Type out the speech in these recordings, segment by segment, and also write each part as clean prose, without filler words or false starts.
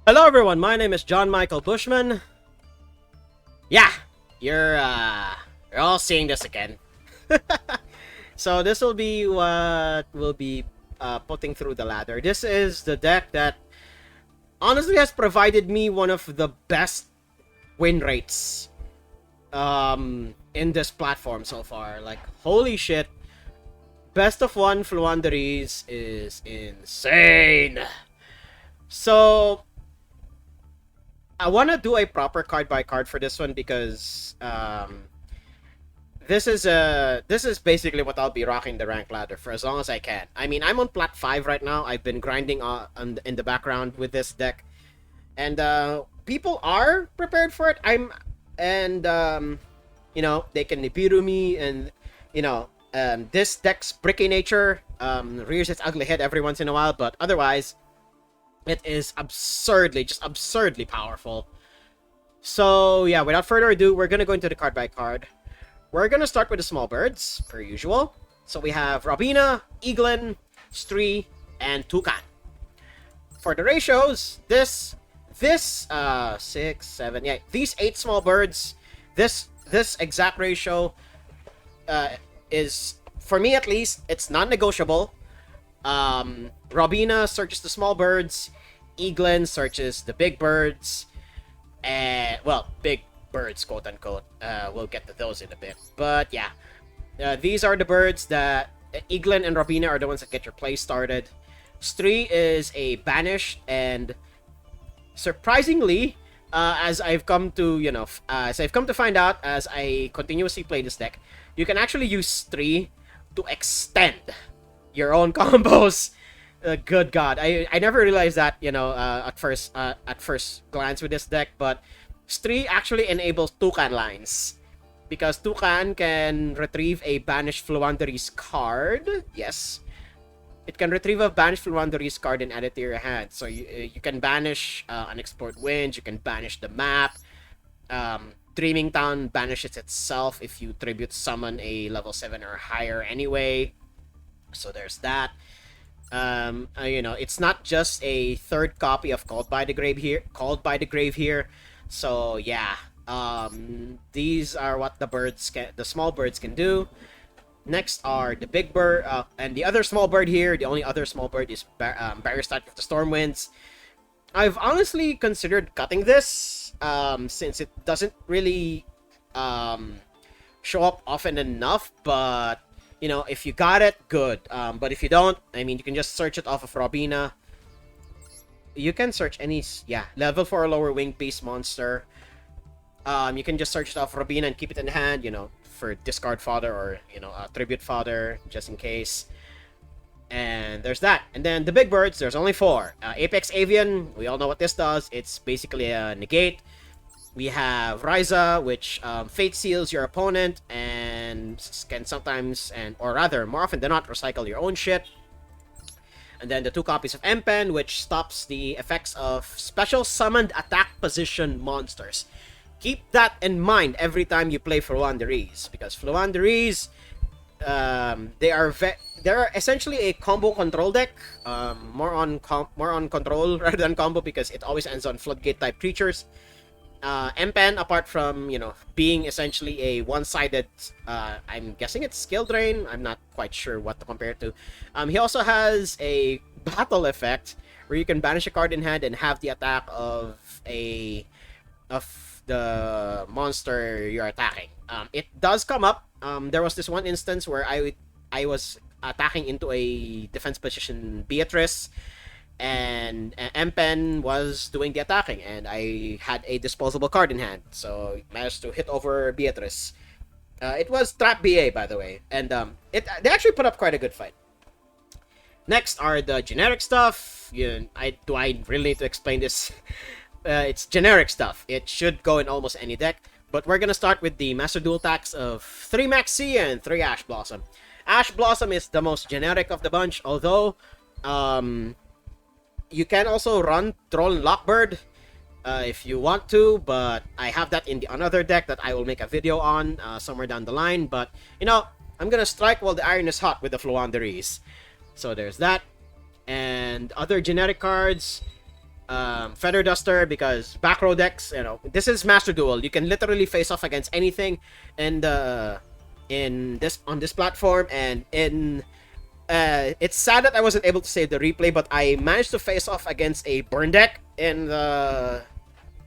Hello everyone, my name is John Michael Bushman. Yeah, you're all seeing this again. So this will be what we'll be putting through the ladder. This is the deck that honestly has provided me one of the best win rates in this platform so far. Like, holy shit, best of one Fluanderies is insane. So I want to do a proper card by card for this one because this is basically what I'll be rocking the rank ladder for as long as I can. I mean, I'm on plat 5 right now. I've been grinding in the background with this deck, and people are prepared for it. And they can Nibiru me, and this deck's bricky nature rears its ugly head every once in a while, but otherwise it is just absurdly powerful. So yeah, without further ado, we're gonna go into the card by card. We're gonna start with the small birds, per usual. So we have Robina, Eaglin, Stree, and Toucan. For the ratios, this 6, 7, yeah, these 8 small birds, this exact ratio is, for me at least, it's non-negotiable. Robina searches the small birds, Eaglin searches the big birds, and, well, big birds, quote unquote. We'll get to those in a bit. But yeah, these are the birds that Eaglin and Robina are the ones that get your play started. Stree is a banished, and surprisingly, as I've come to find out as I continuously play this deck, you can actually use Stree to extend your own combos. Good God, I never realized that, at first glance with this deck, but Stree actually enables Toucan lines, because Toucan can retrieve a banished Fluanderies card. Yes, it can retrieve a banished Fluanderies card and add it to your hand. So you can banish Unexplored Winds, you can banish the map. Dreaming Town banishes itself if you tribute summon a level 7 or higher anyway. So there's that. It's not just a third copy of Called by the Grave here. So yeah, these are what the small birds can do. Next are the big bird, and the other small bird here. The only other small bird is Barrier Start with the Stormwinds. I've honestly considered cutting this, since it doesn't really show up often enough, but if you got it, good. But if you don't, I mean, you can just search it off of Robina. You can search any, level 4 or lower wing beast monster. You can just search it off Robina and keep it in hand, for discard fodder or, tribute fodder, just in case. And there's that. And then the big birds, there's only 4. Apex Avian, we all know what this does. It's basically a negate. We have Ryza, which fate seals your opponent and can sometimes, or rather, more often than not, recycle your own shit. And then the 2 copies of Empen, which stops the effects of special summoned attack position monsters. Keep that in mind every time you play Fluanderies, because Fluanderies, they're essentially a combo control deck. More on control rather than combo, because it always ends on floodgate type creatures. Empen, apart from being essentially a one-sided, I'm guessing it's skill drain. I'm not quite sure what to compare it to. He also has a battle effect where you can banish a card in hand and have the attack of the monster you're attacking. It does come up. There was this one instance where I was attacking into a defense position Beatrice, and Empen was doing the attacking, and I had a disposable card in hand, so managed to hit over Beatrice. It was Trap BA, by the way, and they actually put up quite a good fight. Next are the generic stuff. Do I really need to explain this? It's generic stuff. It should go in almost any deck, but we're gonna start with the Master Duel attacks of 3 Maxi and 3 Ash Blossom. Ash Blossom is the most generic of the bunch, although you can also run Troll and Lockbird if you want to, but I have that in the another deck that I will make a video on somewhere down the line. But I'm gonna strike while the iron is hot with the Fluanderies. So there's that. And other generic cards, Feather Duster, because back row decks, this is Master Duel. You can literally face off against anything on this platform, and it's sad that I wasn't able to save the replay, but I managed to face off against a burn deck in the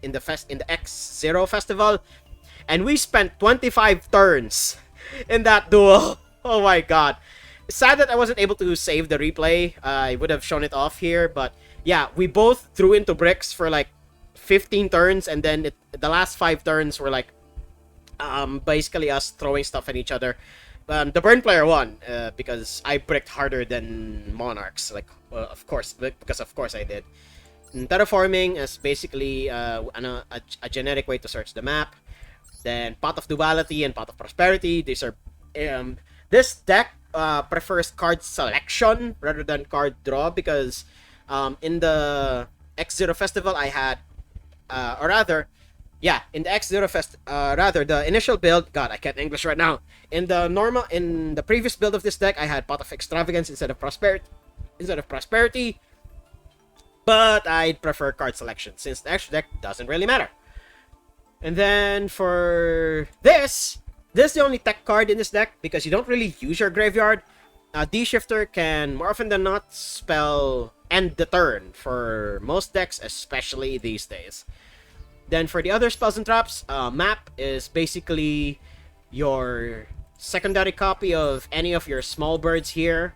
X0 festival, and we spent 25 turns in that duel. Oh my god. It's sad that I wasn't able to save the replay. I would have shown it off here, but yeah, we both threw into bricks for like 15 turns, and then the last 5 turns were like basically us throwing stuff at each other. The burn player won because I bricked harder than Monarchs, like of course, because of course I did. And terraforming is basically a generic way to search the map. Then Pot of Duality and Pot of Prosperity. These are this deck prefers card selection rather than card draw, because in the X0 Festival I had, or rather, yeah, in the X0 rather the initial build. God, I can't English right now. In the previous build of this deck, I had Pot of Extravagance instead of Prosperity, but I'd prefer card selection since the extra deck doesn't really matter. And then for this is the only tech card in this deck because you don't really use your graveyard. D-Shifter can, more often than not, spell end the turn for most decks, especially these days. Then for the other spells and traps, Map is basically your secondary copy of any of your small birds here.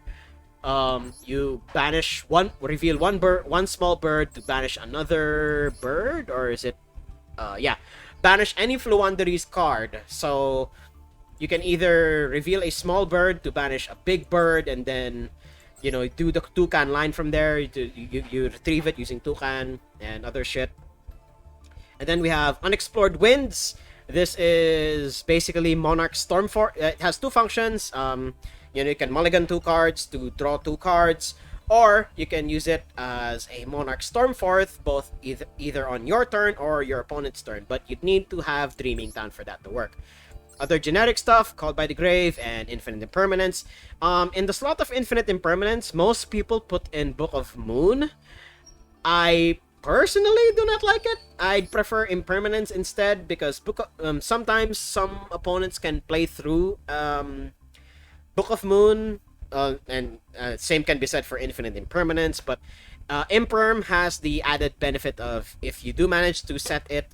You reveal one small bird to banish another bird, or is it? Banish any Fluanderies card. So you can either reveal a small bird to banish a big bird, and then do the Toucan line from there. You retrieve it using Toucan and other shit. And then we have Unexplored Winds. This is basically Monarch Stormforce. It has 2 functions. You can mulligan 2 cards to draw 2 cards, or you can use it as a Monarch Stormforth, both either on your turn or your opponent's turn. But you'd need to have Dreaming Town for that to work. Other generic stuff, Called by the Grave and Infinite Impermanence. In the slot of Infinite Impermanence, most people put in Book of Moon. I personally do not like it. I'd prefer Impermanence instead, because sometimes some opponents can play through Book of Moon, and same can be said for Infinite Impermanence, but Imperm has the added benefit of if you do manage to set it,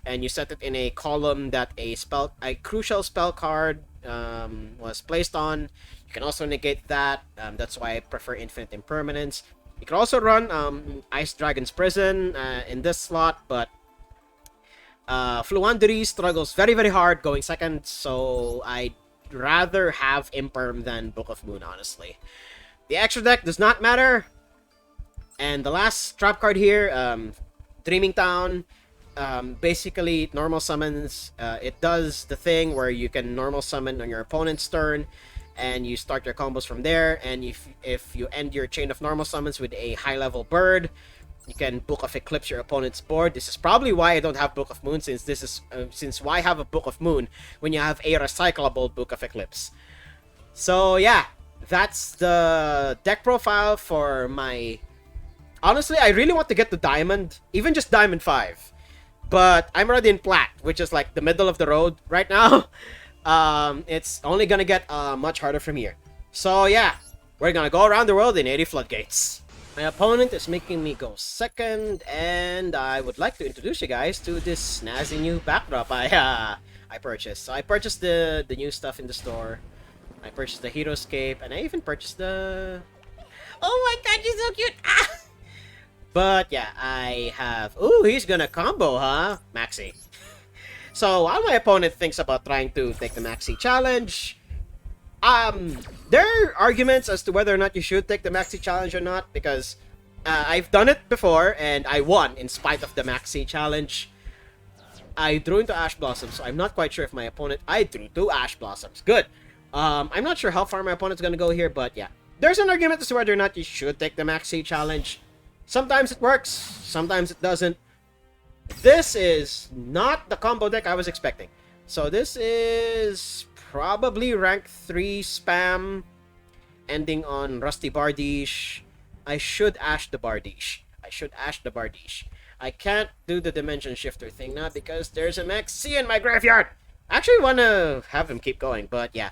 and you set it in a column that a crucial spell card was placed on, you can also negate that. That's why I prefer Infinite Impermanence. You can also run Ice Dragon's Prison in this slot, but Fluandery struggles very, very hard going second, so I'd rather have Imperm than Book of Moon, honestly. The extra deck does not matter. And the last trap card here, Dreaming Town, basically normal summons. It does the thing where you can normal summon on your opponent's turn, and you start your combos from there. And if you end your chain of normal summons with a high-level bird, you can Book of Eclipse your opponent's board. This is probably why I don't have Book of Moon, since why have a Book of Moon when you have a recyclable Book of Eclipse? So yeah, that's the deck profile for my... Honestly, I really want to get to Diamond, even just Diamond 5. But I'm already in Plat, which is like the middle of the road right now. It's only gonna get much harder from here. So yeah, we're gonna go around the world in 80 floodgates. My opponent is making me go second, and I would like to introduce you guys to this snazzy new backdrop I purchased. So I purchased the new stuff in the store. I purchased the Heroescape, and I even purchased the... Oh my god, you're so cute! Ah! But yeah, I have... Ooh, he's gonna combo, huh? Maxi. So while my opponent thinks about trying to take the Maxi challenge, there are arguments as to whether or not you should take the Maxi challenge or not, because I've done it before and I won in spite of the Maxi challenge. I drew into Ash Blossom, so I'm not quite sure if my opponent... I drew 2 Ash Blossoms. Good. I'm not sure how far my opponent's gonna go here, but yeah. There's an argument as to whether or not you should take the Maxi challenge. Sometimes it works, sometimes it doesn't. This is not the combo deck I was expecting. So this is probably rank 3 spam, ending on Rusty Bardiche. I should Ash the Bardiche. I can't do the Dimension Shifter thing now because there's a Max C in my graveyard. I actually want to have him keep going, but yeah.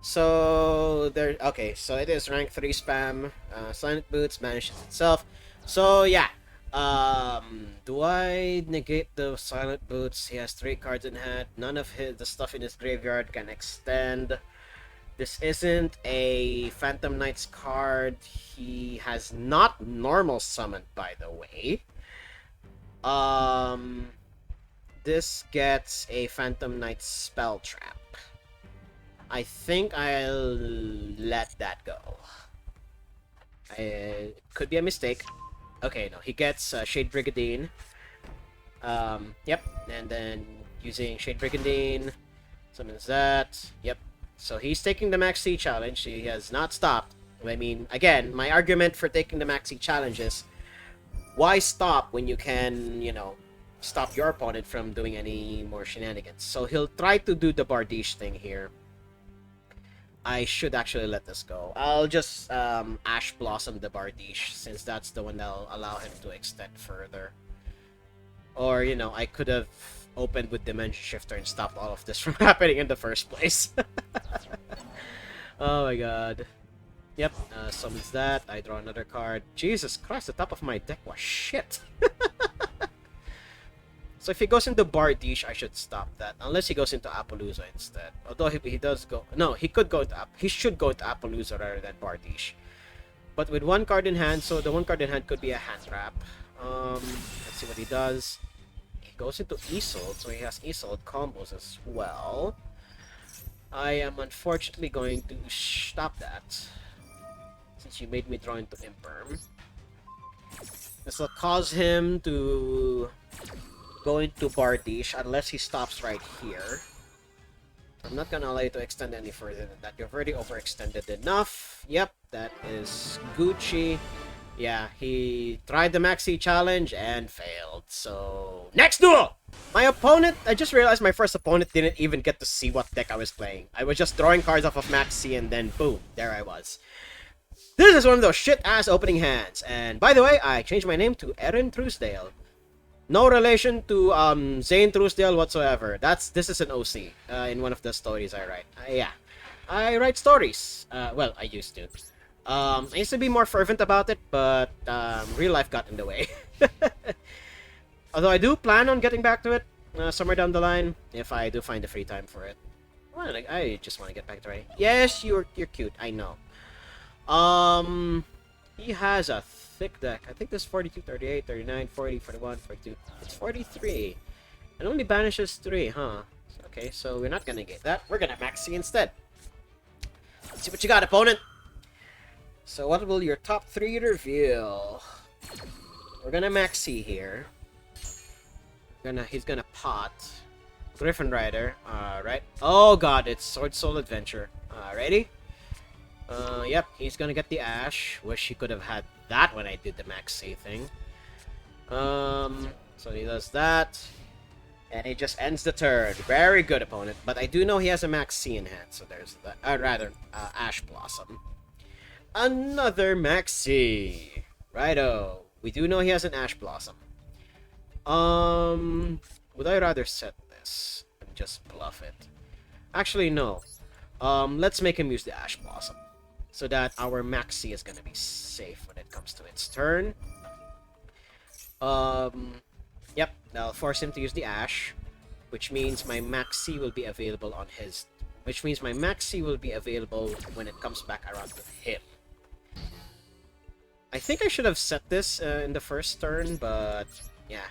So there. Okay, so it is rank 3 spam. Silent Boots banishes itself. So yeah. Do I negate the Silent Boots? He has 3 cards in hand. None of the stuff in his graveyard can extend. This isn't a Phantom Knights card. He has not normal summoned, by the way. This gets a Phantom Knights spell trap. I think I'll let that go. It could be a mistake. Okay, no, he gets Shade Brigandine. Yep, and then using Shade Brigandine, summons that. Yep. So he's taking the Max C challenge. He has not stopped. I mean, again, my argument for taking the Max C challenge is, why stop when you can, you know, stop your opponent from doing any more shenanigans? So he'll try to do the Bardiche thing here. I should actually let this go. I'll just Ash Blossom the Bardiche, since that's the one that'll allow him to extend further. Or, you know, I could have opened with Dimension Shifter and stopped all of this from happening in the first place. Oh my god. Yep, summons that. I draw another card. Jesus Christ, the top of my deck was shit. So if he goes into Bardiche, I should stop that. Unless he goes into Appaloosa instead. Although he does go... No, he could go into... He should go into Appaloosa rather than Bardiche. But with 1 card in hand, so the 1 card in hand could be a hand trap. Let's see what he does. He goes into Isolde, so he has Isolde combos as well. I am unfortunately going to stop that, since you made me draw into Imperm. This will cause him to go into Bardiche unless he stops right here. I'm not gonna allow you to extend any further than that. You've already overextended enough. Yep, that is Gucci. Yeah, he tried the Maxi challenge and failed. So, next duel! My opponent, I just realized my first opponent didn't even get to see what deck I was playing. I was just drawing cards off of Maxi and then boom, there I was. This is one of those shit-ass opening hands. And by the way, I changed my name to Erin Truesdale. No relation to Zane Truesdale whatsoever. This is an OC in one of the stories I write. Yeah, I write stories. Well, I used to. I used to be more fervent about it, but real life got in the way. Although I do plan on getting back to it somewhere down the line if I do find the free time for it. Well, I just want to get back to writing. Yes, you're cute. I know. He has a thick deck. I think this is 42, 38, 39, 40, 41, 42. It's 43. And only banishes 3, huh? Okay, so we're not gonna get that. We're gonna Maxi instead. Let's see what you got, opponent. So what will your top 3 reveal? We're gonna Maxi here. He's gonna pot. Griffin Rider. Alright. Oh god, it's Sword Soul Adventure. Ready? Yep, he's gonna get the Ash. Wish he could have had that when I did the Maxi thing. So he does that. And he just ends the turn. Very good, opponent. But I do know he has a Maxi in hand, so there's that. Ash Blossom. Another Maxi. Righto. We do know he has an Ash Blossom. Would I rather set this and just bluff it? Actually, no. Let's make him use the Ash Blossom, so that our Maxi is gonna be safe when it comes to its turn. Yep, that'll force him to use the Ash, which means my Maxi will be available on his... Which means my Maxi will be available when it comes back around to him. I think I should have set this in the first turn, but yeah,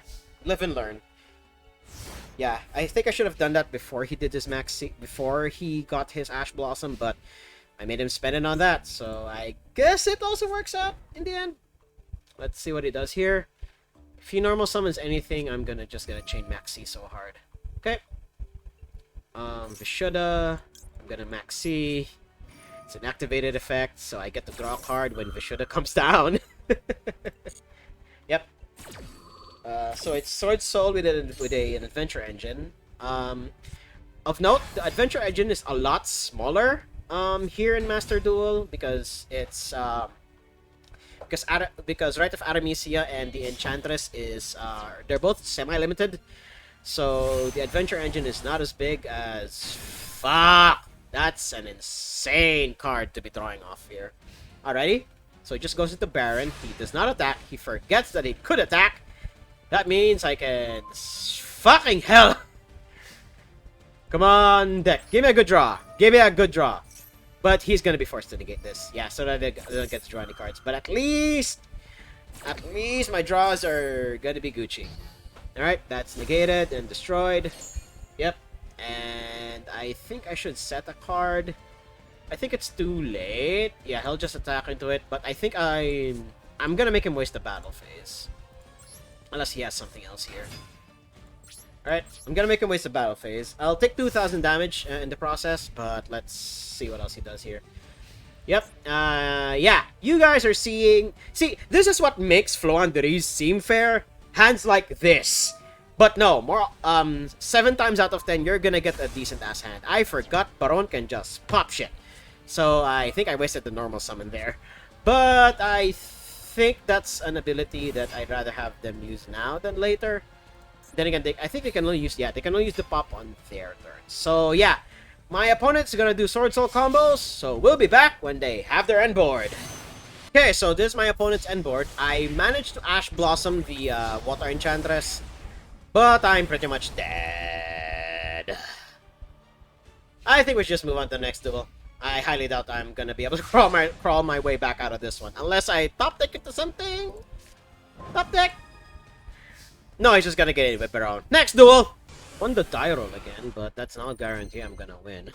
live and learn. Yeah, I think I should have done that before he did his Maxi, before he got his Ash Blossom, but I made him spend it on that, so I guess it also works out in the end. Let's see what he does here. If he normal summons anything, I'm just gonna chain Maxi so hard. Okay. Vishuddha. I'm gonna Maxi. It's an activated effect, so I get to draw a card when Vishuddha comes down. Yep. So it's Sword Soul with an Adventure Engine. Of note, the Adventure Engine is a lot smaller here in Master Duel because it's because Rite of Aramesia and the Enchantress is they're both semi-limited, so the adventure engine is not as big as fuck. That's an insane card to be drawing off here. Alrighty, so he just goes into Baron. He does not attack. He forgets that he could attack. That means I can fucking hell. Come on, deck. Give me a good draw. Give me a good draw. But he's gonna be forced to negate this. Yeah, so that I don't get to draw any cards. But at least my draws are gonna be Gucci. Alright, that's negated and destroyed. Yep. And I think I should set a card. I think it's too late. Yeah, he'll just attack into it. But I think I'm gonna make him waste the battle phase. Unless he has something else here. Alright, I'm gonna make him waste the battle phase. I'll take 2,000 damage in the process, but let's see what else he does here. Yep, yeah, you guys are seeing... See, this is what makes Floanderies seem fair. Hands like this. But no, 7 times out of 10, you're gonna get a decent-ass hand. I forgot Baron can just pop shit. So I think I wasted the normal summon there. But I think that's an ability that I'd rather have them use now than later. Then again, I think they can only use, they can only use the pop on their turn. So yeah, my opponent's gonna do Sword Soul combos, so we'll be back when they have their end board. Okay, so this is my opponent's end board. I managed to Ash Blossom the Water Enchantress, but I'm pretty much dead. I think we should just move on to the next duel. I highly doubt I'm gonna be able to crawl my way back out of this one, unless I top deck into something. Top deck. No, he's just gonna get it with Baron. Next duel! Won the die roll again, but that's not a guarantee I'm gonna win.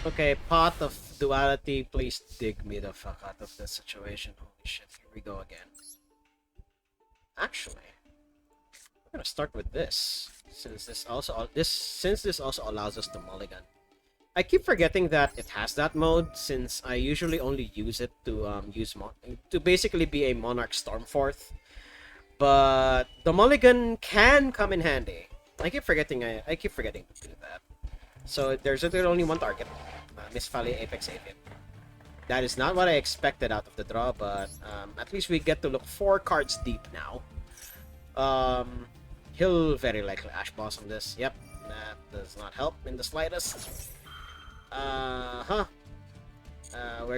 Okay, Pot of Duality, please dig me the fuck out of this situation. Holy shit, here we go again. Actually, I'm gonna start with this, since this also allows us to mulligan. I keep forgetting that it has that mode, since I usually only use it to to basically be a Monarch Stormforth. But the mulligan can come in handy. I keep forgetting to do that. So there's literally only one target. Miss Valley Apex Avian. That is not what I expected out of the draw, but at least we get to look 4 cards deep now. He'll very likely Ash Blossom this. Yep, that does not help in the slightest. We're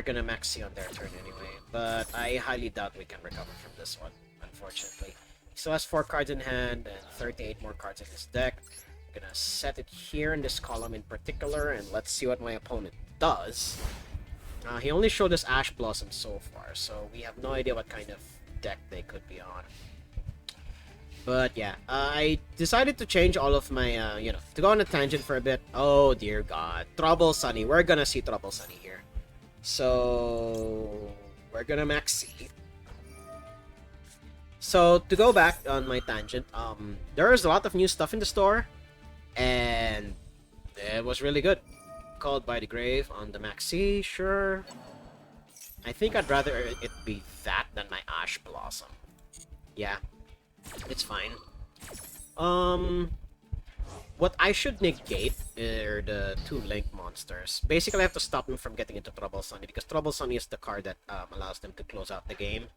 gonna Maxi on their turn anyway, but I highly doubt we can recover from this one. Unfortunately, he still has 4 cards in hand and 38 more cards in his deck. I'm gonna set it here in this column in particular, and let's see what my opponent does. He only showed us Ash Blossom so far, so we have no idea what kind of deck they could be on. But yeah, I decided to change all of my, to go on a tangent for a bit. Oh dear God, Trouble Sunny. We're gonna see Trouble Sunny here. So we're gonna Maxi. So, to go back on my tangent, there's a lot of new stuff in the store, and it was really good. Called by the Grave on the Maxi, sure. I think I'd rather it be that than my Ash Blossom. Yeah, it's fine. What I should negate are the 2 Link monsters. Basically, I have to stop them from getting into Trouble Sunny, because Trouble Sunny is the card that allows them to close out the game.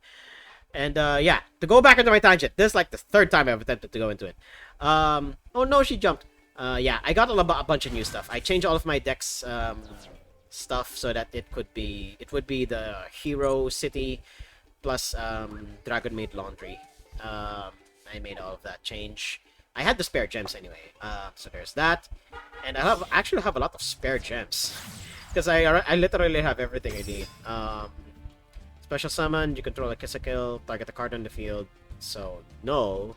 And, yeah, to go back into my tangent, this is like the 3rd time I've attempted to go into it. Oh no, she jumped. Yeah, I got a bunch of new stuff. I changed all of my deck's, stuff so that it would be the Hero City plus, Dragon Maid Laundry. I made all of that change. I had the spare gems anyway, so there's that. And I actually have a lot of spare gems. Because I literally have everything I need. Special summon, you control a Kill, target a card on the field. So, no.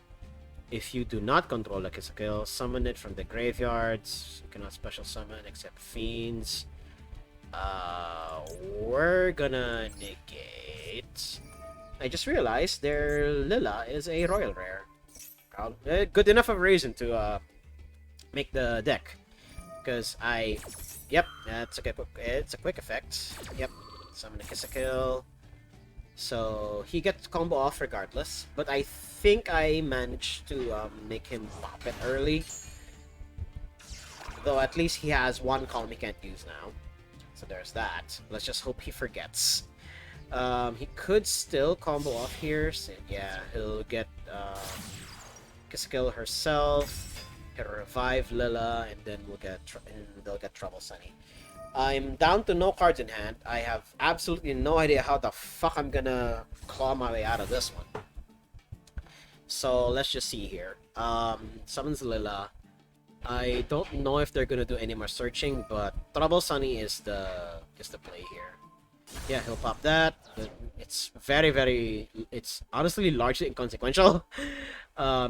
If you do not control a Kill, summon it from the graveyards. You cannot special summon except fiends. We're gonna negate. I just realized their Lila is a royal rare. Good enough of a reason to make the deck. Because yep, that's okay. It's a quick effect. Yep, summon a Kill. So he gets combo off regardless, but I think I managed to make him pop it early. Though at least he has one column he can't use now. So there's that. Let's just hope he forgets. He could still combo off here. So yeah, he'll get Kill herself, he'll revive Lila, and then they'll get Trouble Sunny. I'm down to no cards in hand. I have absolutely no idea how the fuck I'm gonna claw my way out of this one. So let's just see here. Summons Lila. I don't know if they're gonna do any more searching, but Trouble Sunny is the play here. Yeah, he'll pop that. It's it's honestly largely inconsequential.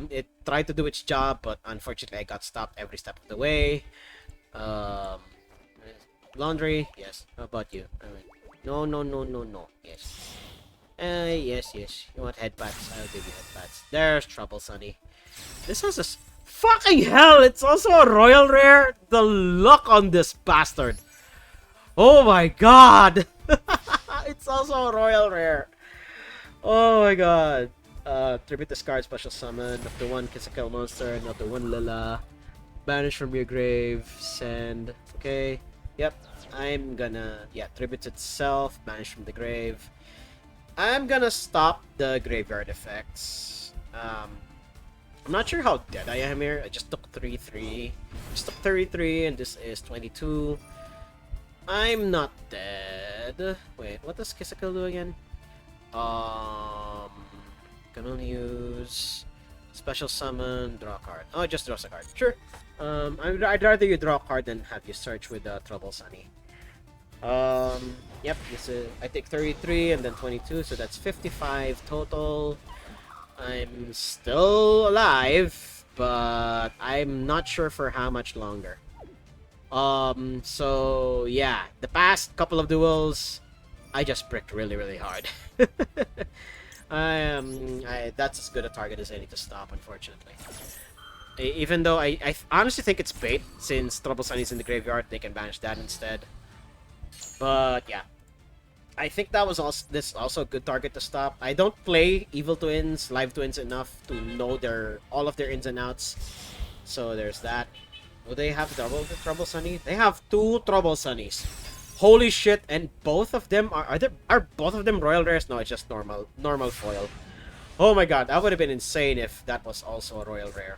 It tried to do its job, but unfortunately I got stopped every step of the way. Laundry, yes. How about you? No. Yes. Yes. You want headbats? I'll give you headbats. There's Trouble Sunny. This has a fucking hell! It's also a royal rare. The luck on this bastard. Oh my god! It's also a royal rare. Oh my god. Tribute discard special summon. Up to one Kill monster. Up to one Lila. Banish from your grave. Send. Okay. Yep. I'm gonna... Yeah, tribute itself. Banish from the grave. I'm gonna stop the graveyard effects. I'm not sure how dead I am here. I just took 33. Just took 33 and this is 22. I'm not dead. Wait, what does Kill do again? Can only use special summon, draw a card. Oh, it just draws a card. Sure. I'd rather you draw a card than have you search with Trouble Sunny. Yep, this is, I take 33 and then 22, so that's 55 total. I'm still alive, but I'm not sure for how much longer. So yeah, the past couple of duels, I just bricked really hard. That's as good a target as any to stop, unfortunately. Even though I honestly think it's bait, since Trouble Sunny's in the graveyard, they can banish that instead. But yeah, I think that was also a good target to stop. I don't play Evil Twins, Live Twins enough to know all of their ins and outs. So there's that. Do they have Trouble Sunny? They have two Trouble Sunnies. Holy shit! And both of them are both of them royal rares? No, it's just normal foil. Oh my god, that would have been insane if that was also a royal rare.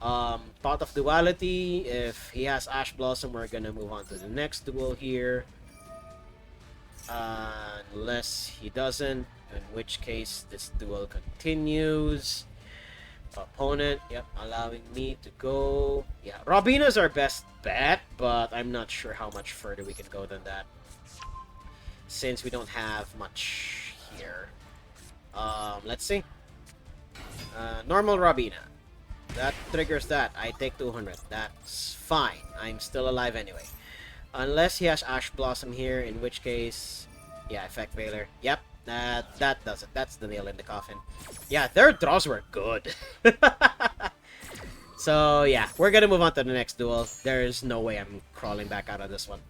Thought of Duality. If he has Ash Blossom, we're gonna move on to the next duel here. Unless he doesn't, in which case this duel continues. Opponent, yep, allowing me to go. Yeah, Robina's our best bet, but I'm not sure how much further we can go than that, since we don't have much here. Let's see. Normal Robina. That triggers that. I take 200. That's fine. I'm still alive anyway. Unless he has Ash Blossom here, in which case... Yeah, Effect Veiler. Yep, that does it. That's the nail in the coffin. Yeah, their draws were good. So, yeah, we're gonna move on to the next duel. There's no way I'm crawling back out of this one.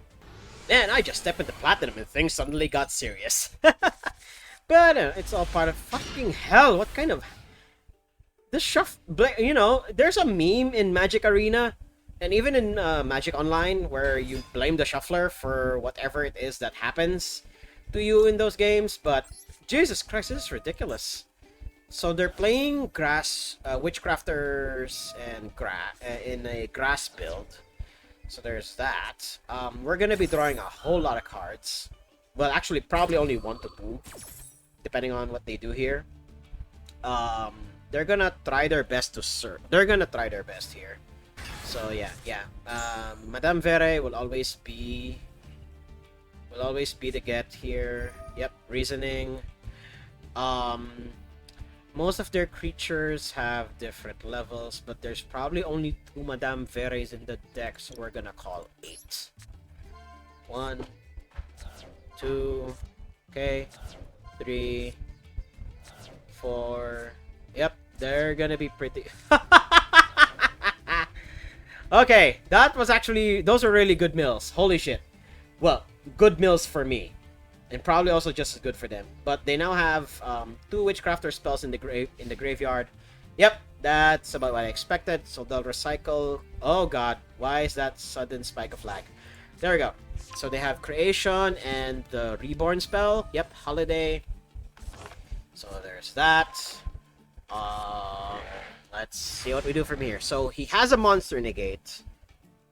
Man, I just stepped into Platinum and things suddenly got serious. But, it's all part of fucking hell. What kind of... This you know, there's a meme in Magic Arena and even in Magic Online where you blame the shuffler for whatever it is that happens to you in those games, but Jesus Christ, this is ridiculous. So they're playing Witchcrafters and in a grass build. So there's that. We're gonna be drawing a whole lot of cards. Well, actually, probably only 1 to 2, depending on what they do here. They're gonna try their best to serve. They're gonna try their best here. So yeah. Madame Vere will always be the get here. Yep, reasoning. Most of their creatures have different levels, but there's probably only 2 Madame Veres in the deck, so we're gonna call 8. 1, 2, okay, 3, 4. Yep, they're gonna be pretty... Okay, that was actually... Those are really good mills. Holy shit. Well, good mills for me. And probably also just as good for them. But they now have 2 Witchcrafter spells in the graveyard. Yep, that's about what I expected. So they'll recycle. Oh god, why is that sudden spike of lag? There we go. So they have creation and the reborn spell. Yep, holiday. So there's that. Uh, let's see what we do from here. So he has a monster negate.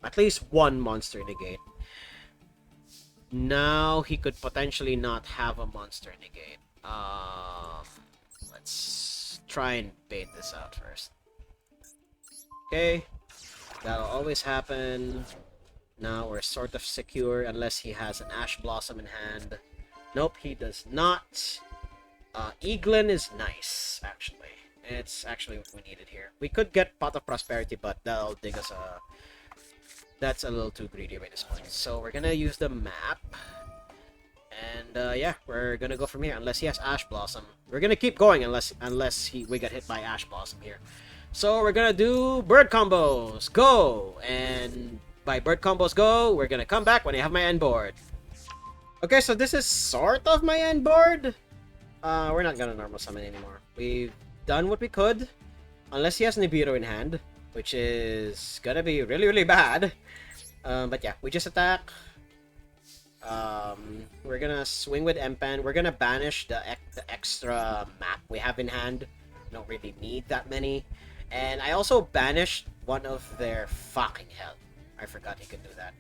At least one monster negate. Now he could potentially not have a monster negate. Let's try and bait this out first. Okay, that'll always happen. Now we're sort of secure unless he has an Ash Blossom in hand. Nope, he does not. Eaglin is nice, actually. It's actually what we needed here. We could get Pot of Prosperity, but that'll dig us a... That's a little too greedy by this point. So we're gonna use the map. And yeah, we're gonna go from here. Unless he has Ash Blossom. We're gonna keep going unless we get hit by Ash Blossom here. So we're gonna do bird combos. Go! And by bird combos go, we're gonna come back when I have my end board. Okay, so this is sort of my end board. We're not gonna normal summon anymore. We've done what we could. Unless he has Nibiru in hand, which is gonna be really, really bad. But yeah, we just attack. We're gonna swing with Empan. We're gonna banish the extra map we have in hand. We don't really need that many. And I also banished one of their fucking hell. I forgot he could do that.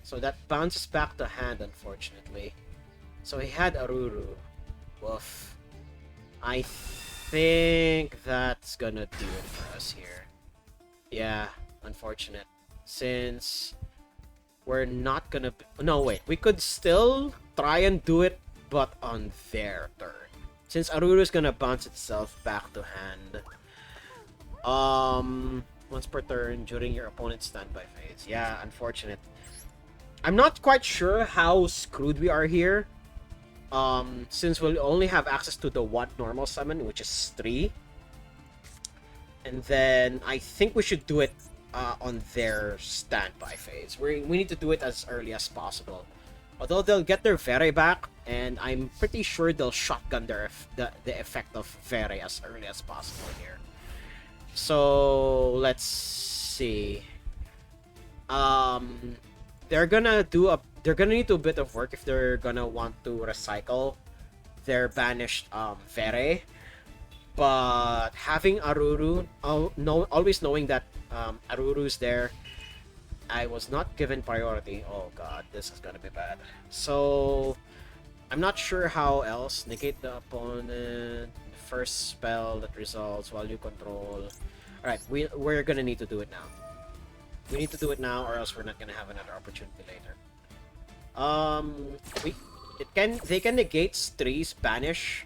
So that bounces back to hand, unfortunately. So he had Aruru. Woof. I think that's gonna do it for us here. Yeah, unfortunate. Since we're not gonna... No, wait. We could still try and do it, but on their turn. Since Aruru is gonna bounce itself back to hand. Once per turn during your opponent's standby phase. Yeah, unfortunate. I'm not quite sure how screwed we are here. Since we'll only have access to the one normal summon, which is 3. And then I think we should do it on their standby phase. We need to do it as early as possible. Although they'll get their Vere back, and I'm pretty sure they'll shotgun the effect of Vere as early as possible here. So let's see. They're gonna need a bit of work if they're gonna want to recycle their banished Vere. But having Aruru, always knowing that Aruru's there, I was not given priority. Oh god, this is gonna be bad. So I'm not sure how else. Negate the opponent. First spell that resolves while you control. Alright, we're gonna need to do it now. We need to do it now, or else we're not gonna have another opportunity later. They can negate 3's banish,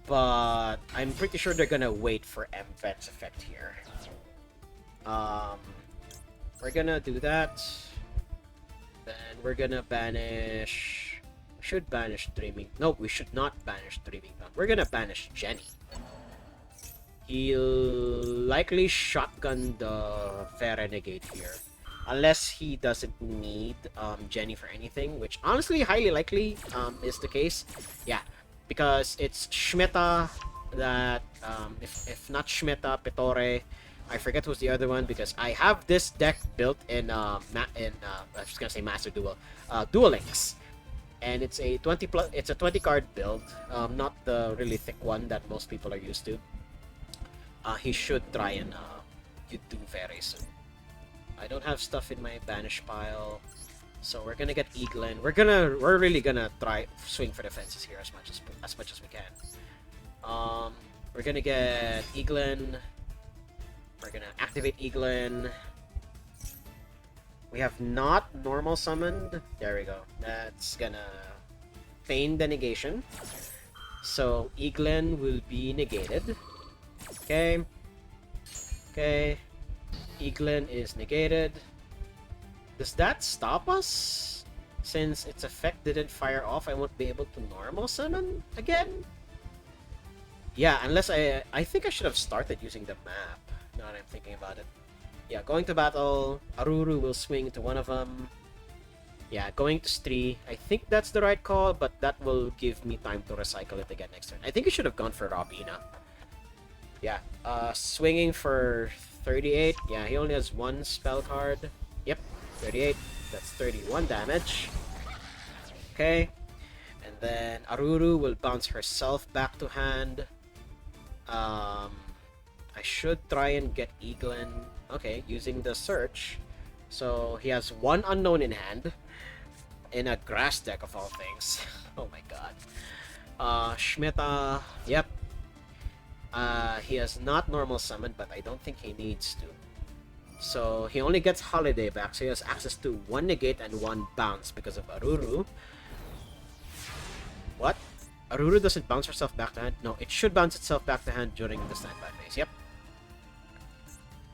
but I'm pretty sure they're gonna wait for Mvet's effect here. We're gonna do that. Then we're gonna banish... We should banish Dreaming... No, we should not banish Dreaming Dawn. We're gonna banish Jenny. He'll likely shotgun the Vere negate here. Unless he doesn't need Jenny for anything, which honestly highly likely is the case. Yeah, because it's Schmeta that... if not Schmeta, Petore... I forget who's the other one because I have this deck built in I was just gonna say Master Duel, Duel Links, and it's a 20 card build, not the really thick one that most people are used to. He should try and do very soon. I don't have stuff in my banish pile, so we're gonna get Eaglin. We're really gonna try swing for the fences here as much as we can. We're gonna get Eaglin. We're gonna activate Eaglin. We have not normal summoned. There we go. That's gonna feign the negation. So Eaglin will be negated. Okay. Okay. Eaglin is negated. Does that stop us? Since its effect didn't fire off, I won't be able to normal summon again? Yeah, unless I think I should have started using the map. Now that I'm thinking about it. Yeah, going to battle. Aruru will swing to one of them. Yeah, going to Stree. I think that's the right call, but that will give me time to recycle it again next turn. I think I should have gone for Robina. Yeah. Swinging for 38. Yeah, he only has one spell card. Yep, 38. That's 31 damage. Okay. And then Aruru will bounce herself back to hand. Um, I should try and get Eaglin. Okay, using the search. So he has one unknown in hand. In a grass deck of all things. Oh my god. Schmeta. Yep. He has not normal summon, but I don't think he needs to. So he only gets Holiday back, so he has access to one negate and one bounce because of Aruru. What? Aruru doesn't bounce herself back to hand? No, it should bounce itself back to hand during the standby phase. Yep.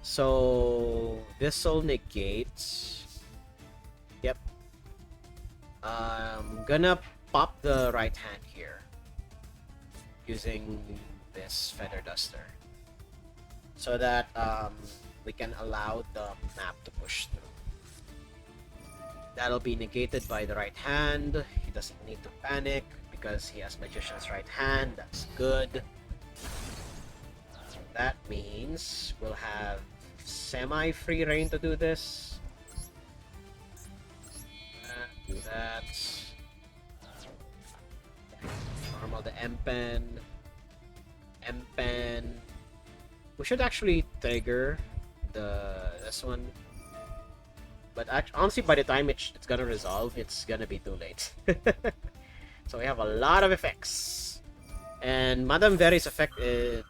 So this'll negate. Yep. I'm gonna pop the right hand here using this Feather Duster so that we can allow the map to push through. That'll be negated by the right hand. He doesn't need to panic because he has Magician's right hand. That's good. That means we'll have semi-free reign to do this. Do that. Normal the M-Pen. M-Pen. We should actually trigger this one. But honestly, by the time it's gonna resolve, it's gonna be too late. So we have a lot of effects. And Madame Very's effect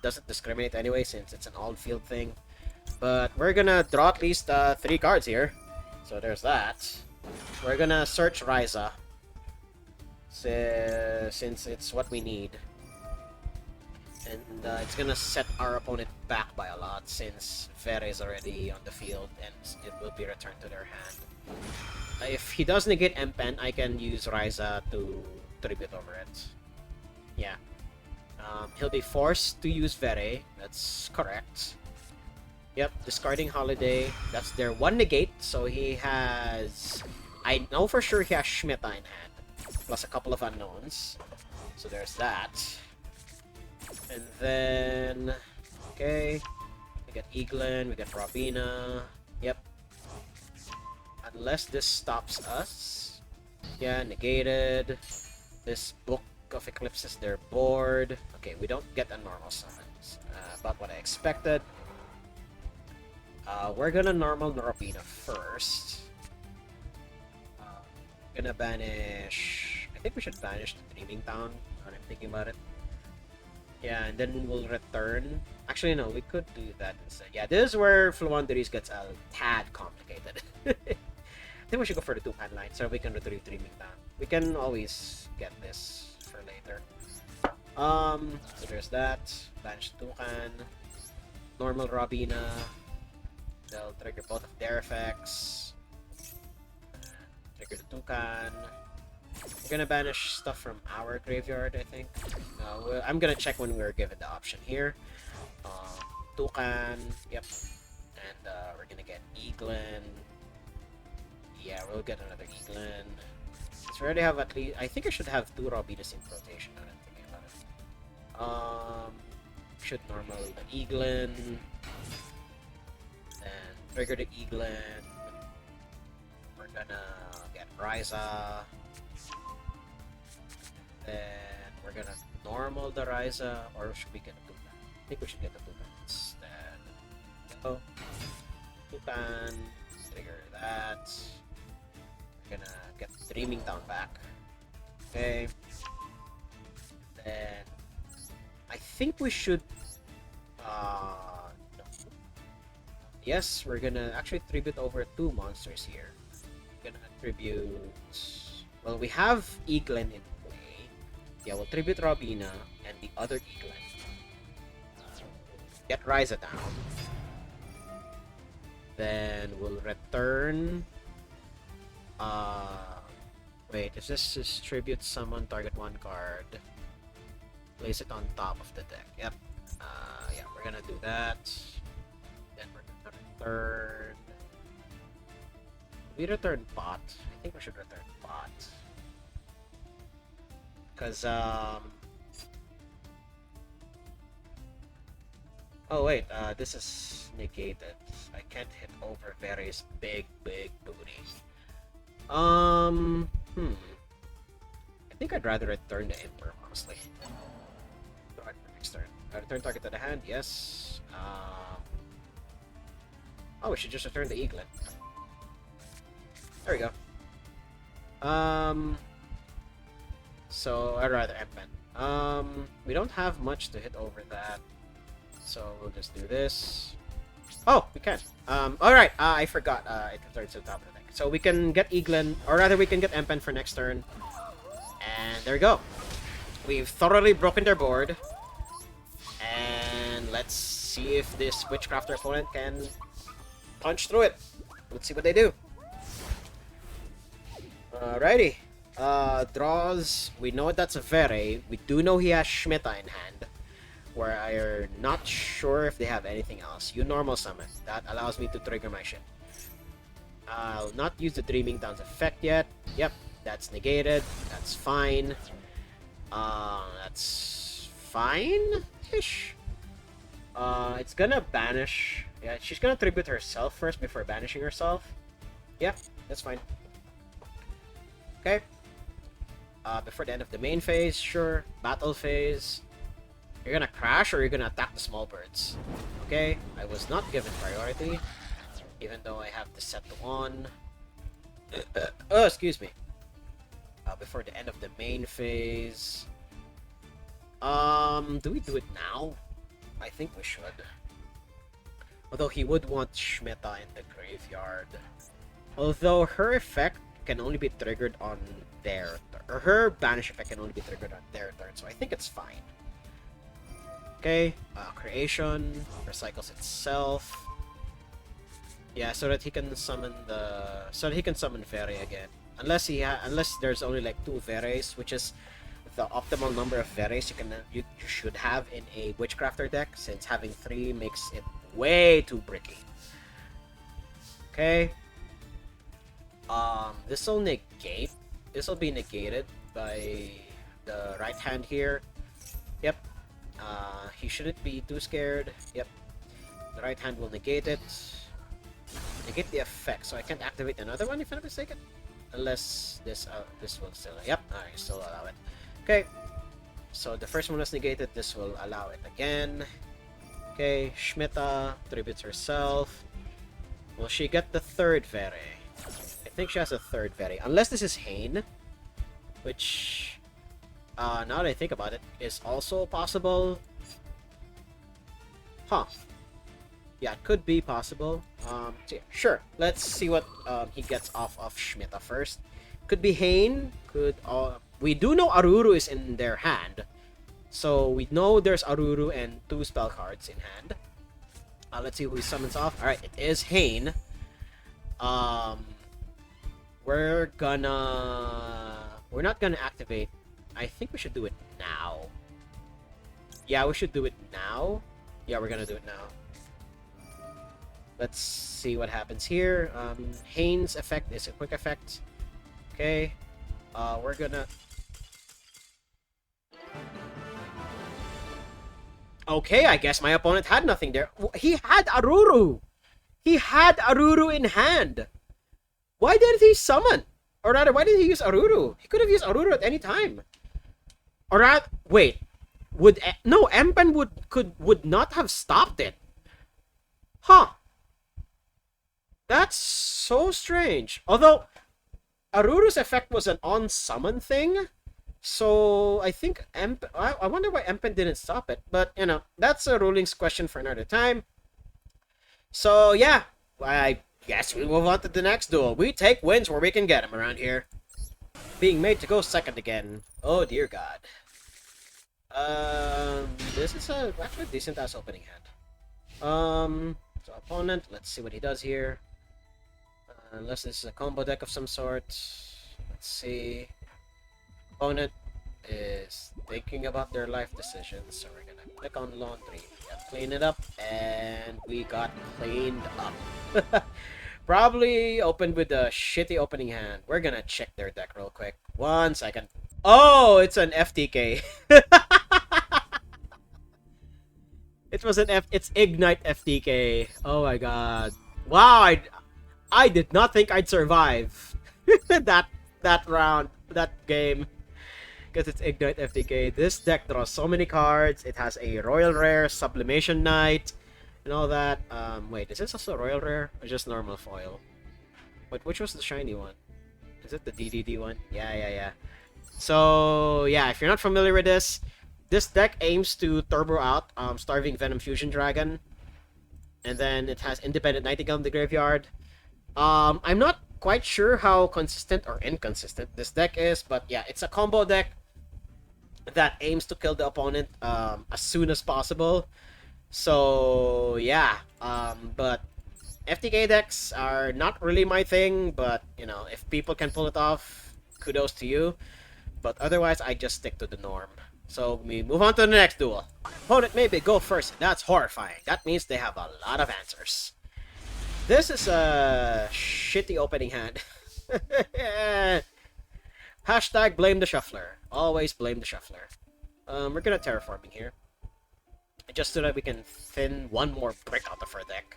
doesn't discriminate anyway, since it's an all-field thing. But we're gonna draw at least 3 cards here. So there's that. We're gonna search Ryza. Since it's what we need. And it's gonna set our opponent back by a lot, since Vera is already on the field and it will be returned to their hand. If he does negate M-Pen, I can use Ryza to tribute over it. Yeah. He'll be forced to use Vere. That's correct. Yep, discarding Holiday. That's their one negate, so he has... I know for sure he has Schmeta in hand, plus a couple of unknowns. So there's that. And then... Okay. We got Eaglin, we got Robina. Yep. Unless this stops us. Yeah, negated. This Book of Eclipses, they're bored. Okay, we don't get a normal summons. About what I expected. We're gonna normal Robina first. Gonna banish... I think we should banish the Dreaming Town, when I'm thinking about it. Yeah, and then we'll return. Actually, no, we could do that instead. Yeah, this is where Floowandereeze gets a tad complicated. I think we should go for the 2-hand line so we can retrieve Dreaming Town. We can always get this for later. So there's that. Banish Toucan. Normal Robina. They'll trigger both of their effects. Trigger the Toucan. We're gonna banish stuff from our graveyard, I think. I'm gonna check when we're given the option here. Toucan, yep. And we're gonna get Eaglin. Yeah, we'll get another Eaglin. So we already have at least... I think I should have 2 Robinas in rotation now that I'm thinking about it. Should normal the Eaglin. And trigger the Eaglin. We're gonna get Ryza. Then we're gonna normal the Ryza, or should we get a Toucan? I think we should get the Toucan instead. Oh, Toucan, trigger that. We're gonna get Dreaming Town back. Okay. Then I think we should. No. Yes, we're gonna actually tribute over 2 monsters here. We're gonna tribute. Well, we have Eaglin in. Yeah, we'll tribute Robina and the other Eaglin. Get Ryza down. Then we'll return... Wait, if this is tribute summon, target 1 card. Place it on top of the deck. Yep. Yeah, we're gonna do that. Then we're gonna return... We return Bot. I think we should return Bot. Because, Oh wait, this is negated. I can't hit over Very's big booty. Hmm. I think I'd rather return the Emperor, honestly. Alright, for next turn. Return target to the hand, yes. Oh, we should just return the Eaglet. There we go. So I'd rather Empen. We don't have much to hit over that. So we'll just do this. Oh, we can. Alright, I forgot. It returns to the top of the deck. So we can get Eaglin, or rather we can get Empen for next turn. And there we go. We've thoroughly broken their board. And let's see if this Witchcrafter opponent can punch through it. Let's see what they do. Alrighty. Draws. We know that's a Vere. We do know he has Schmita in hand. We're not sure if they have anything else. You normal summon. That allows me to trigger my shit. I'll not use the Dreaming Town's effect yet. Yep, that's negated. That's fine. That's fine-ish. It's gonna banish. Yeah, she's gonna tribute herself first before banishing herself. Yeah, that's fine. Okay. Before the end of the main phase, sure. Battle phase. You're gonna crash or you're gonna attack the small birds. Okay, I was not given priority, even though I have to set to on. Oh, excuse me. Before the end of the main phase. Do we do it now? I think we should. Although he would want Schmeta in the graveyard. Although her effect can only be triggered on their turn. Or her banish effect can only be triggered on their turn, so I think it's fine. Okay, creation recycles itself. Yeah, so that he can summon Fairy again. Unless there's only like 2 Veres, which is the optimal number of Veres you should have in a Witchcrafter deck, since having 3 makes it way too bricky. Okay. This will negate. This will be negated by the right hand here. Yep. He shouldn't be too scared. Yep. The right hand will negate it. Negate the effect, so I can't activate another one if I'm not mistaken. Unless this will still. Yep, I still allow it. Okay. So the first one was negated, this will allow it again. Okay, Schmita tributes herself. Will she get the third Vere? I think she has a third Vere. Unless this is Hane. Which, now that I think about it, is also possible. Huh. Yeah, it could be possible. So yeah, sure. Let's see what he gets off of Schmita first. Could be Hane. We do know Aruru is in their hand. So we know there's Aruru and 2 spell cards in hand. Let's see who he summons off. Alright, it is Hane. We're not gonna activate. I think we should do it now. Yeah, we should do it now. Yeah, we're gonna do it now. Let's see what happens here. Hane's effect is a quick effect. Okay. We're gonna... Okay, I guess my opponent had nothing there. He had Aruru! He had Aruru in hand! Why did he summon? Or rather, why did he use Aruru? He could have used Aruru at any time. Or wait. No, Empen would not have stopped it. Huh. That's so strange. Although, Aruru's effect was an on-summon thing. So, I think I wonder why Empen didn't stop it. But, you know, that's a rulings question for another time. So, yeah. I guess we move on to the next duel. We take wins where we can get them around here. Being made to go second again. Oh, dear God. This is actually a decent-ass opening hand. So opponent, let's see what he does here. Unless this is a combo deck of some sort. Let's see. Opponent is thinking about their life decisions, so we're gonna click on laundry. Clean it up, and we got cleaned up. Probably opened with a shitty opening hand. We're gonna check their deck real quick. 1 second. Oh, it's an FTK. was it's Ignite FTK. Oh my god. Wow, I did not think I'd survive that round, that game. Because it's Ignite FTK. This deck draws so many cards. It has a Royal Rare, Sublimation Knight, and all that. Wait, is this also a Royal Rare? Or just normal foil? Wait, which was the shiny one? Is it the DDD one? Yeah. So, yeah, if you're not familiar with this deck aims to turbo out Starving Venom Fusion Dragon. And then it has Independent Nightingale in the graveyard. I'm not quite sure how consistent or inconsistent this deck is, but yeah, it's a combo deck that aims to kill the opponent as soon as possible. So, yeah, but FTK decks are not really my thing, but, you know, if people can pull it off, kudos to you. But otherwise, I just stick to the norm. So, we move on to the next duel. Opponent maybe go first. That's horrifying. That means they have a lot of answers. This is a shitty opening hand. Hashtag blame the shuffler. Always blame the shuffler. We're gonna terraforming here. Just so that we can thin one more brick out of our deck.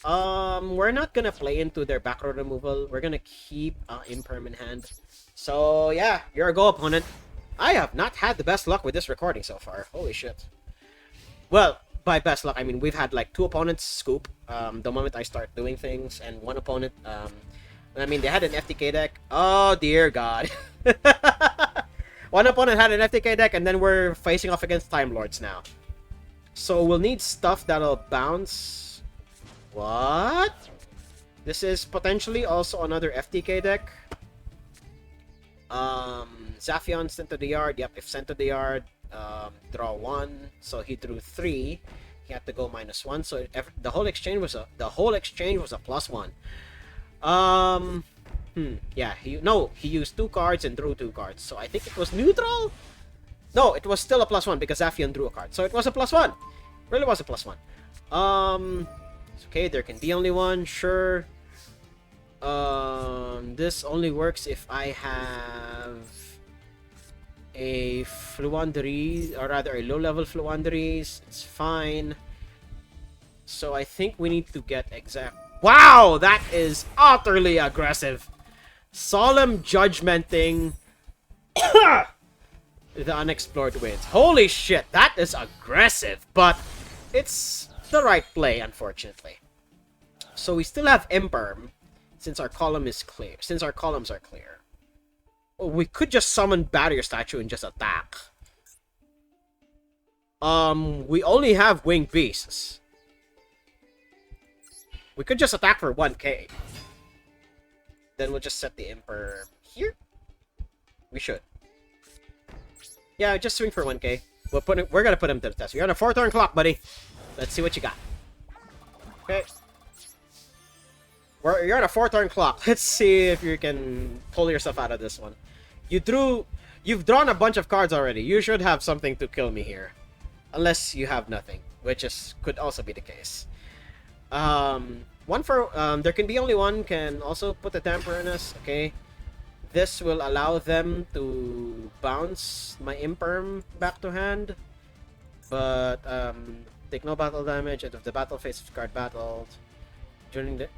We're not gonna play into their back row removal. We're gonna keep Imperm in hand. So yeah, you're a go, opponent. I have not had the best luck with this recording so far. Holy shit. Well, by best luck, I mean we've had like 2 opponents scoop the moment I start doing things, and 1 opponent, I mean they had an FTK deck. Oh dear god. 1 opponent had an FTK deck, and then we're facing off against Time Lords now. So we'll need stuff that'll bounce. What? This is potentially also another FTK deck. Zaphion sent to the yard. Yep, if sent to the yard, draw 1. So he drew 3. He had to go -1. So the whole exchange was a +1. Yeah, he used 2 cards and drew 2 cards. So I think it was neutral. No, it was still a +1 because Zaphion drew a card. So it was a +1. Really was a +1. It's okay, there can be only 1, sure. This only works if I have a Fluanderies, or rather a low-level Fluanderies. It's fine. So I think we need to get exact... Wow! That is utterly aggressive. Solemn Judgmenting the Unexplored Winds. Holy shit, that is aggressive, but it's the right play, unfortunately. So we still have Imperm, since our column is clear. Since our columns are clear. Well, we could just summon Barrier Statue and just attack. We only have Winged Beasts. We could just attack for 1k. Then we'll just set the Imperm here. We should. Yeah, just swing for 1k. We're gonna put him to the test. You're on a 4-turn clock, buddy. Let's see what you got. Okay. You're on a 4-turn clock. Let's see if you can pull yourself out of this one. You've drawn a bunch of cards already. You should have something to kill me here. Unless you have nothing, which could also be the case. There can be only 1, can also put a damper in us, okay? This will allow them to bounce my Imperm back to hand. But, take no battle damage out of the battle phase of card battled. During the...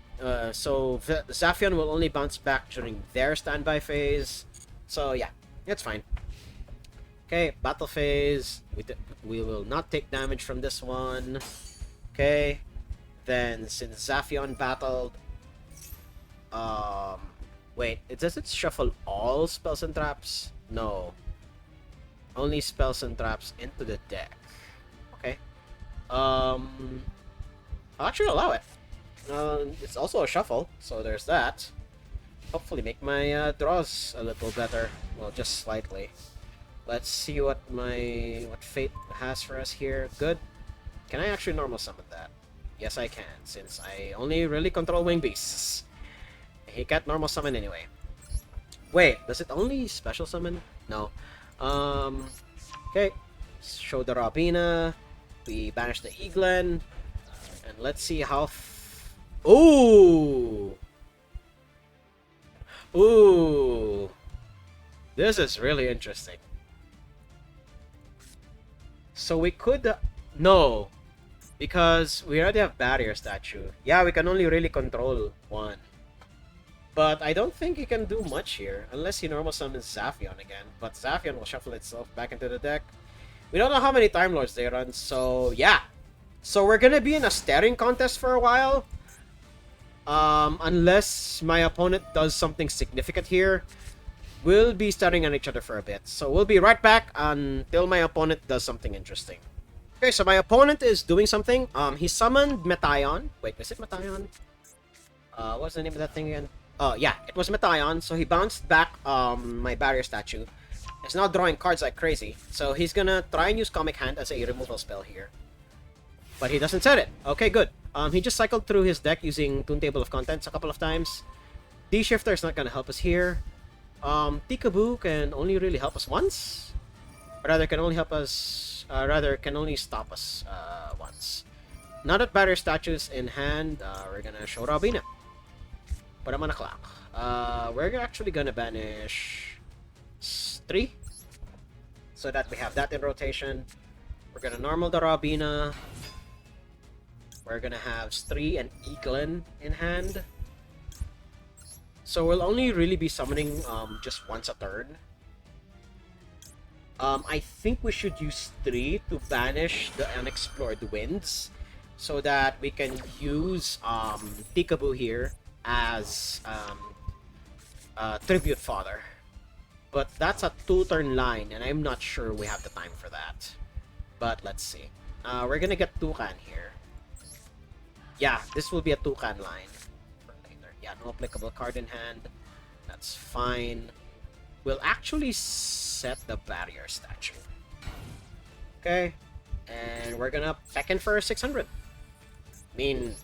so Zaphion will only bounce back during their standby phase. So yeah, it's fine. Okay, battle phase. We will not take damage from this one. Okay. Then since Zaphion battled, wait, does it shuffle all spells and traps? No. Only spells and traps into the deck. Okay. I'll actually allow it. It's also a shuffle, so there's that. Hopefully make my draws a little better. Well, just slightly. Let's see what fate has for us here. Good. Can I actually normal summon that? Yes, I can, since I only really control Winged Beasts. He can't normal summon anyway. Wait, does it only special summon? No. Okay. Show the Robina. We banish the Eaglin. And let's see how... Ooh! Ooh! This is really interesting. So we could... no. Because we already have barrier statue. Yeah, we can only really control one. But I don't think he can do much here, unless he normal summons Zaphion again. But Zaphion will shuffle itself back into the deck. We don't know how many Time Lords they run, so yeah. So we're gonna be in a staring contest for a while. Unless my opponent does something significant here, we'll be staring at each other for a bit. So we'll be right back until my opponent does something interesting. Okay, so my opponent is doing something. He summoned Metaion. Wait, is it Metaion? What's the name of that thing again? Oh, yeah, it was Metaion. So he bounced back my barrier statue. He's now drawing cards like crazy. So he's gonna try and use Comic Hand as a removal spell here. But he doesn't set it. Okay, good. He just cycled through his deck using Toon Table of Contents a couple of times. D-Shifter is not gonna help us here. Tikaboo can only really help us once. Or rather, can only help us... can only stop us once. Now that barrier statues in hand, we're gonna show Robina. Put him on a clock. We're actually gonna banish 3. So that we have that in rotation. We're gonna normal the Robina. We're gonna have 3 and Eaglin in hand. So we'll only really be summoning just once a turn. I think we should use 3 to banish the unexplored winds, so that we can use Tikaboo here as tribute fodder. But that's a 2-turn line, and I'm not sure we have the time for that. But let's see. We're gonna get Toucan here. Yeah, this will be a Toucan line for later. Yeah, no applicable card in hand. That's fine. We'll actually set the barrier statue. Okay. And we're gonna peck in for 600. I mean,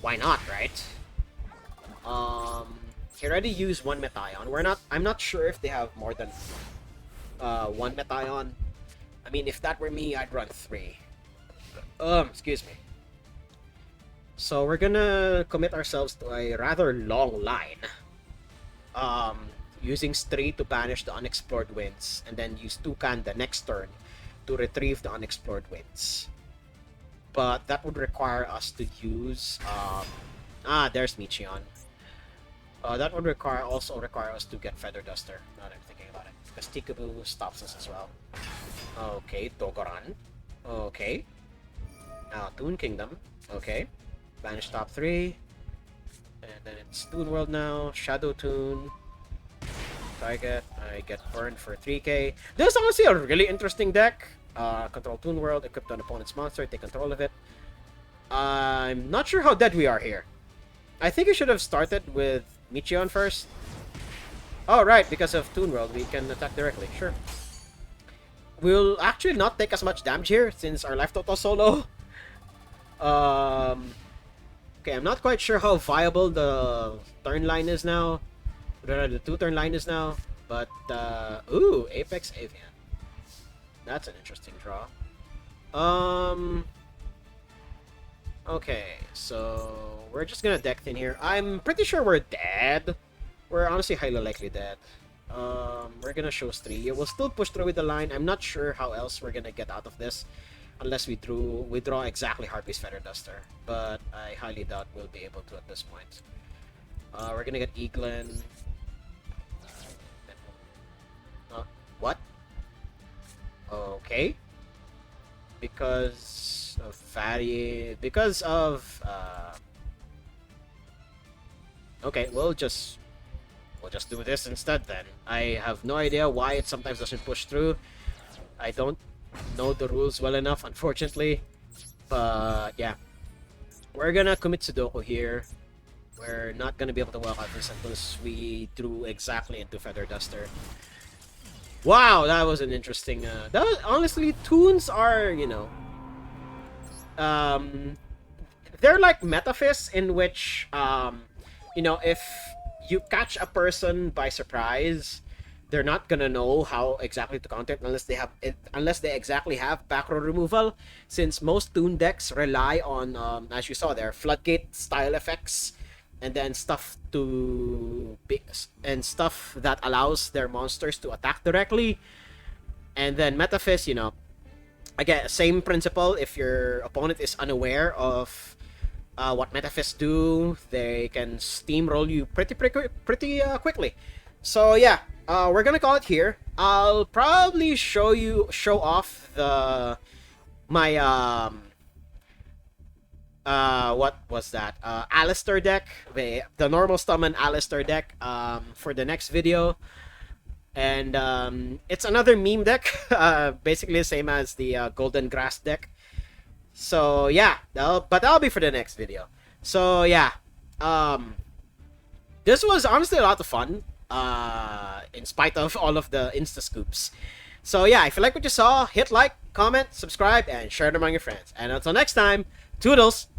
why not, right? He already used 1 Metaion. I'm not sure if they have more than 1 Metaion. I mean, if that were me, I'd run 3. Excuse me. So we're gonna commit ourselves to a rather long line. Using 3 to banish the unexplored winds, and then use Toucan the next turn to retrieve the unexplored winds. But that would require us to use there's Michion. That would also require us to get Feather Duster, now that I'm thinking about it. Because Tikaboo stops us as well. Okay, Dogoran. Okay. Now Toon Kingdom. Okay. Banish top 3. And then it's Toon World now. Shadow Toon. Target. I get burned for 3k. This is honestly a really interesting deck. Control Toon World. Equip an opponent's monster. Take control of it. I'm not sure how dead we are here. I think I should have started with Michion first. Oh, right. Because of Toon World, we can attack directly. Sure. We'll actually not take as much damage here since our life total so low. Okay, I'm not quite sure how viable the turn line is now. The 2-turn line is now. But, ooh, Apex Avian. That's an interesting draw. Okay, so we're just gonna deck thin here. I'm pretty sure we're dead. We're honestly highly likely dead. We're gonna show 3. We'll still push through with the line. I'm not sure how else we're gonna get out of this. Unless we draw exactly Harpy's Feather Duster. But I highly doubt we'll be able to at this point. We're gonna get Eaglin. What? Okay. Because of fatty... Because of... Okay, we'll just do this instead then. I have no idea why it sometimes doesn't push through. I don't know the rules well enough, unfortunately. But yeah, we're gonna commit Sudoku here. We're not gonna be able to walk out this unless we drew exactly into Feather Duster. Wow, that was an interesting. Honestly, Toons are, you know, they're like Metaphys, in which you know, if you catch a person by surprise, they're not gonna know how exactly to counter it unless they exactly have back row removal, since most Toon decks rely on as you saw there, floodgate style effects, and then stuff that allows their monsters to attack directly. And then Metaphys, you know, Again, same principle. If your opponent is unaware of what Metafists do, they can steamroll you pretty quickly. So yeah, we're gonna call it here. I'll probably show off my what was that? Alistair deck, the normal summon Alistair deck for the next video. And it's another meme deck, basically the same as the Golden Grass deck. So yeah, that'll be for the next video. So yeah, this was honestly a lot of fun, in spite of all of the Insta scoops. So yeah, if you like what you saw, hit like, comment, subscribe, and share it among your friends. And until next time, toodles!